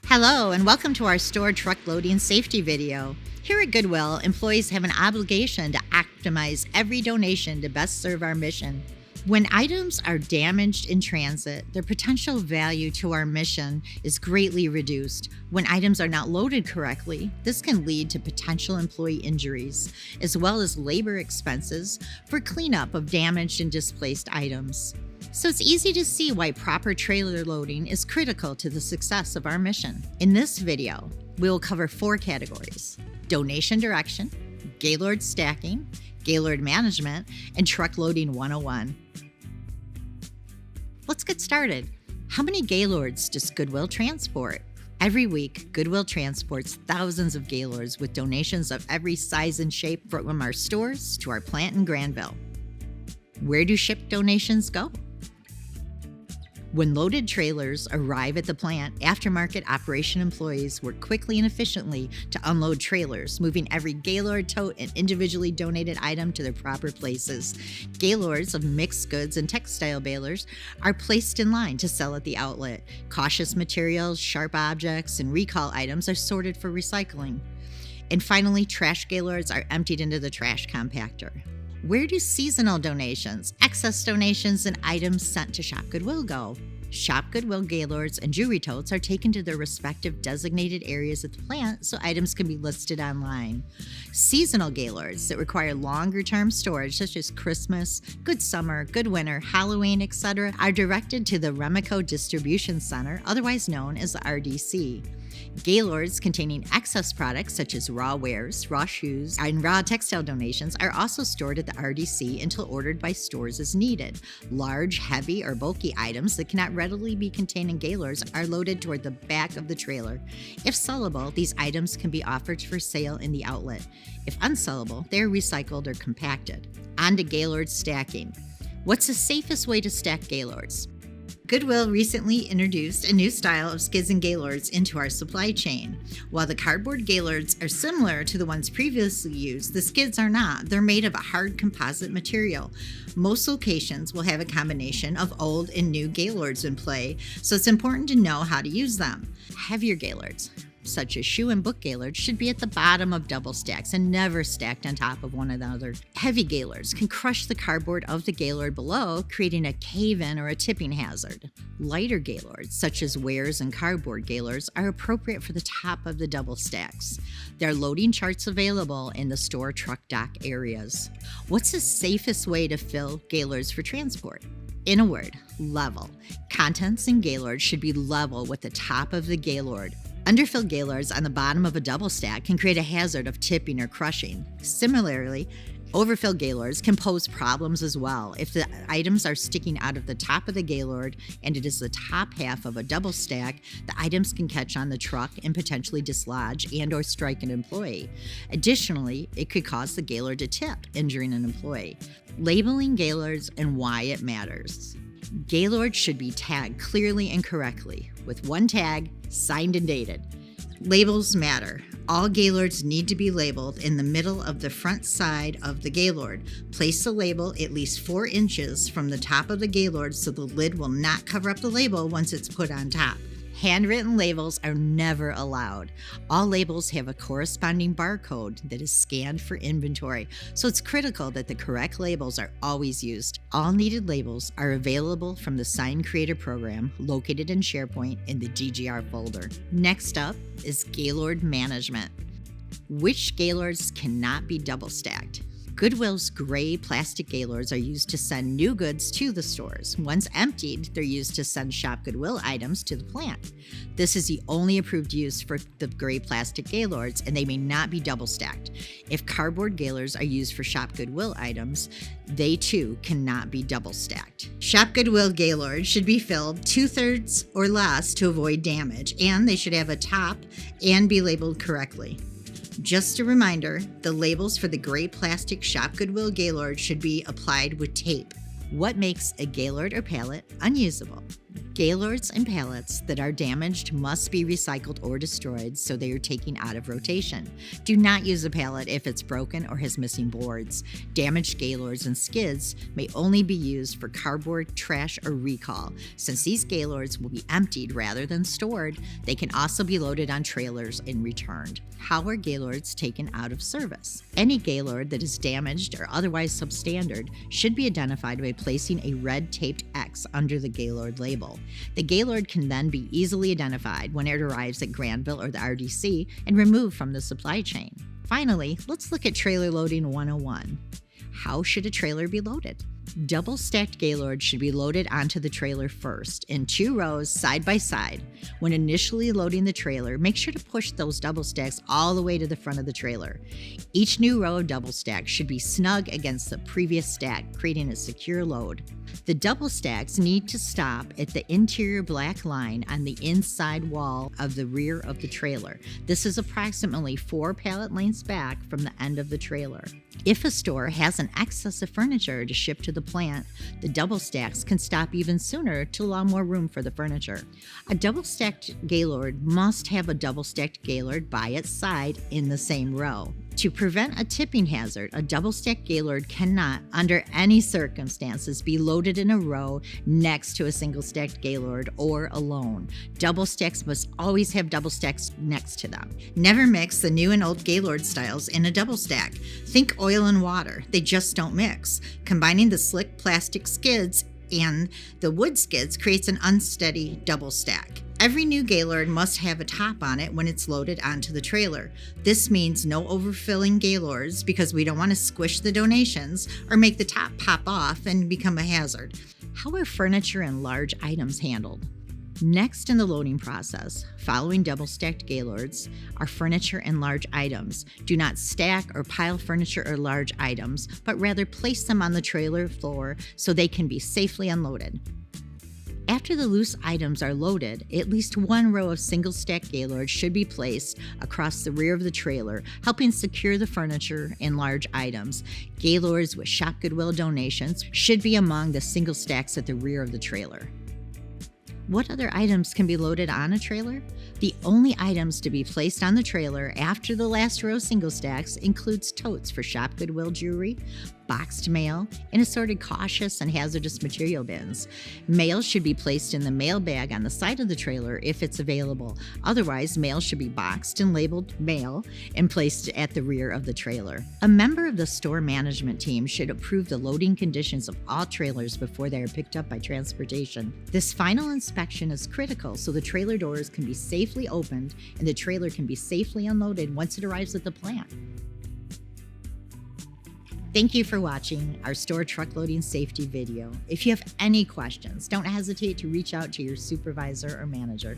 Hello and welcome to our store truck loading safety video. Here at Goodwill, employees have an obligation to optimize every donation to best serve our mission. When items are damaged in transit, their potential value to our mission is greatly reduced. When items are not loaded correctly, this can lead to potential employee injuries, as well as labor expenses for cleanup of damaged and displaced items. So it's easy to see why proper trailer loading is critical to the success of our mission. In this video, we will cover 4 categories: donation direction, Gaylord stacking, Gaylord management, and truck loading 101. Let's get started. How many Gaylords does Goodwill transport? Every week, Goodwill transports thousands of Gaylords with donations of every size and shape from our stores to our plant in Granville. Where do shipped donations go? When loaded trailers arrive at the plant, aftermarket operation employees work quickly and efficiently to unload trailers, moving every Gaylord tote and individually donated item to their proper places. Gaylords of mixed goods and textile balers are placed in line to sell at the outlet. Cautious materials, sharp objects, and recall items are sorted for recycling. And finally, trash Gaylords are emptied into the trash compactor. Where do seasonal donations, excess donations, and items sent to Shop Goodwill go? Shop Goodwill Gaylords and jewelry totes are taken to their respective designated areas at the plant so items can be listed online. Seasonal Gaylords that require longer-term storage, such as Christmas, Good Summer, Good Winter, Halloween, etc., are directed to the Remico Distribution Center, otherwise known as the RDC. Gaylords containing excess products such as raw wares, raw shoes, and raw textile donations are also stored at the RDC until ordered by stores as needed. Large, heavy, or bulky items that cannot readily be contained in Gaylords are loaded toward the back of the trailer. If sellable, these items can be offered for sale in the outlet. If unsellable, they are recycled or compacted. On to Gaylord stacking. What's the safest way to stack Gaylords? Goodwill recently introduced a new style of skids and Gaylords into our supply chain. While the cardboard Gaylords are similar to the ones previously used, the skids are not. They're made of a hard composite material. Most locations will have a combination of old and new Gaylords in play, so it's important to know how to use them. Heavier Gaylords, such as shoe and book Gaylords, should be at the bottom of double stacks and never stacked on top of one another. Heavy Gaylords can crush the cardboard of the Gaylord below, creating a cave-in or a tipping hazard. Lighter Gaylords, such as wares and cardboard Gaylords, are appropriate for the top of the double stacks. There are loading charts available in the store truck dock areas. What's the safest way to fill Gaylords for transport? In a word, level. Contents in Gaylord should be level with the top of the Gaylord. Underfilled Gaylords on the bottom of a double stack can create a hazard of tipping or crushing. Similarly, overfilled Gaylords can pose problems as well. If the items are sticking out of the top of the Gaylord and it is the top half of a double stack, the items can catch on the truck and potentially dislodge and/or strike an employee. Additionally, it could cause the Gaylord to tip, injuring an employee. Labeling Gaylords and why it matters. Gaylord should be tagged clearly and correctly, with one tag, signed and dated. Labels matter. All Gaylords need to be labeled in the middle of the front side of the Gaylord. Place the label at least 4 inches from the top of the Gaylord so the lid will not cover up the label once it's put on top. Handwritten labels are never allowed. All labels have a corresponding barcode that is scanned for inventory, so it's critical that the correct labels are always used. All needed labels are available from the Sign Creator program located in SharePoint in the GGR folder. Next up is Gaylord management. Which Gaylords cannot be double stacked? Goodwill's gray plastic Gaylords are used to send new goods to the stores. Once emptied, they're used to send Shop Goodwill items to the plant. This is the only approved use for the gray plastic Gaylords, and they may not be double stacked. If cardboard Gaylords are used for Shop Goodwill items, they too cannot be double stacked. Shop Goodwill Gaylords should be filled 2/3 or less to avoid damage, and they should have a top and be labeled correctly. Just a reminder, the labels for the gray plastic Shop Goodwill Gaylord should be applied with tape. What makes a Gaylord or pallet unusable? Gaylords and pallets that are damaged must be recycled or destroyed so they are taken out of rotation. Do not use a pallet if it's broken or has missing boards. Damaged Gaylords and skids may only be used for cardboard, trash, or recall. Since these Gaylords will be emptied rather than stored, they can also be loaded on trailers and returned. How are Gaylords taken out of service? Any Gaylord that is damaged or otherwise substandard should be identified by placing a red taped X under the Gaylord label. The Gaylord can then be easily identified when it arrives at Granville or the RDC and removed from the supply chain. Finally, let's look at Trailer Loading 101. How should a trailer be loaded? Double-stacked Gaylords should be loaded onto the trailer first, in 2 rows side by side. When initially loading the trailer, make sure to push those double stacks all the way to the front of the trailer. Each new row of double stacks should be snug against the previous stack, creating a secure load. The double stacks need to stop at the interior black line on the inside wall of the rear of the trailer. This is approximately 4 pallet lengths back from the end of the trailer. If a store has an excess of furniture to ship to the plant, the double stacks can stop even sooner to allow more room for the furniture. A double stacked Gaylord must have a double stacked Gaylord by its side in the same row. To prevent a tipping hazard, a double-stacked Gaylord cannot, under any circumstances, be loaded in a row next to a single-stacked Gaylord or alone. Double stacks must always have double stacks next to them. Never mix the new and old Gaylord styles in a double stack. Think oil and water. They just don't mix. Combining the slick plastic skids and the wood skids creates an unsteady double stack. Every new Gaylord must have a top on it when it's loaded onto the trailer. This means no overfilling Gaylords because we don't want to squish the donations or make the top pop off and become a hazard. How are furniture and large items handled? Next in the loading process, following double-stacked Gaylords, are furniture and large items. Do not stack or pile furniture or large items, but rather place them on the trailer floor so they can be safely unloaded. After the loose items are loaded, at least 1 row of single-stack Gaylords should be placed across the rear of the trailer, helping secure the furniture and large items. Gaylords with Shop Goodwill donations should be among the single stacks at the rear of the trailer. What other items can be loaded on a trailer? The only items to be placed on the trailer after the last row of single stacks includes totes for Shop Goodwill jewelry, boxed mail, and assorted cautious and hazardous material bins. Mail should be placed in the mail bag on the side of the trailer if it's available. Otherwise, mail should be boxed and labeled mail and placed at the rear of the trailer. A member of the store management team should approve the loading conditions of all trailers before they are picked up by transportation. This final inspection is critical so the trailer doors can be safely opened and the trailer can be safely unloaded once it arrives at the plant. Thank you for watching our store truck loading safety video. If you have any questions, don't hesitate to reach out to your supervisor or manager.